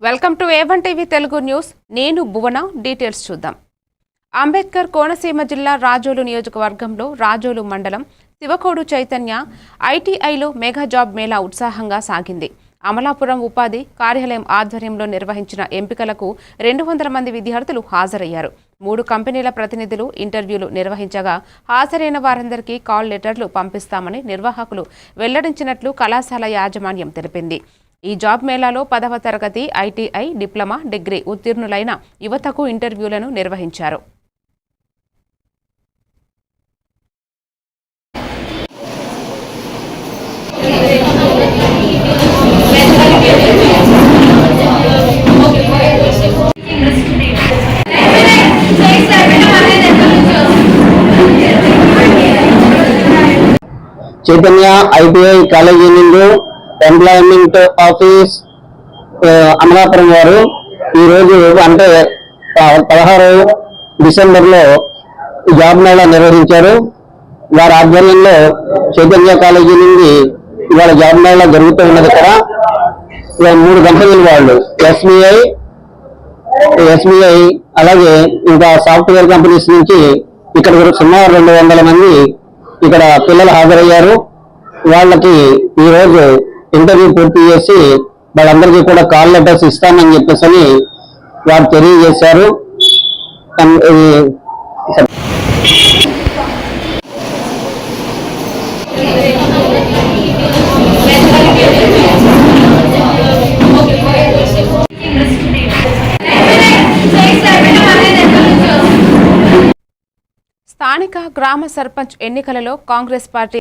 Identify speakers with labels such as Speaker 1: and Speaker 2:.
Speaker 1: Welcome to A1 TV Telugu news. నేను భువన. Details చూద్దాం. అంబేద్కర్ కోనసీమ జిల్లా రాజోలు నియోజకవర్గంలో రాజోలు మండలం శివకోడు చైతన్య ఐటీఐలో మెగా జాబ్ మేళా ఉత్సాహంగా సాగింది. అమలాపురం ఉపాధి కార్యాలయం ఆధ్వర్యంలో నిర్వహించిన ఎంపికలకు 200 మంది విద్యార్థులు హాజరయ్యారు. 3 కంపెనీల ప్రతినిధులు ఇంటర్వ్యూలు నిర్వహించగా హాజరైన వారందరికీ కాల్ లెటర్లు పంపిస్తామని నిర్వాహకులు వెల్లడించినట్లు కళాశాల యాజమాన్యం తెలిపింది. ఈ జాబ్ మేళాలో 10వ తరగతి ఐటీఐ, డిప్లొమా, డిగ్రీ ఉత్తీర్ణులైన యువతకు ఇంటర్వ్యూలను నిర్వహించారు.
Speaker 2: చైతన్య ఐటీఐ కాలేజీ నుండి ఎంప్లాయ్మెంట్ ఆఫీస్ అమలాపురం వారు ఈరోజు అంటే 16 డిసెంబర్లో జాబ్ మేళా నిర్వహించారు. వారి ఆధ్వర్యంలో చైతన్య కాలేజీ నుండి ఇవాళ జాబ్ మేళా జరుగుతూ ఉన్నది. ఇక్కడ 3 కంపెనీలు వాళ్ళు ఎస్బీఐ అలాగే ఇంకా సాఫ్ట్వేర్ కంపెనీస్ నుంచి ఇక్కడ సుమారు 200 మంది ఇక్కడ పిల్లలు హాజరయ్యారు. వాళ్ళకి ఈరోజు ఇంటర్వ్యూ పూర్తి చేసి వాళ్ళందరికీ కూడా కాల్ లెటర్స్ ఇస్తామని చెప్పేసి వారు తెలియజేశారు.
Speaker 1: స్థానిక గ్రామ సర్పంచ్ ఎన్నికలలో కాంగ్రెస్ పార్టీ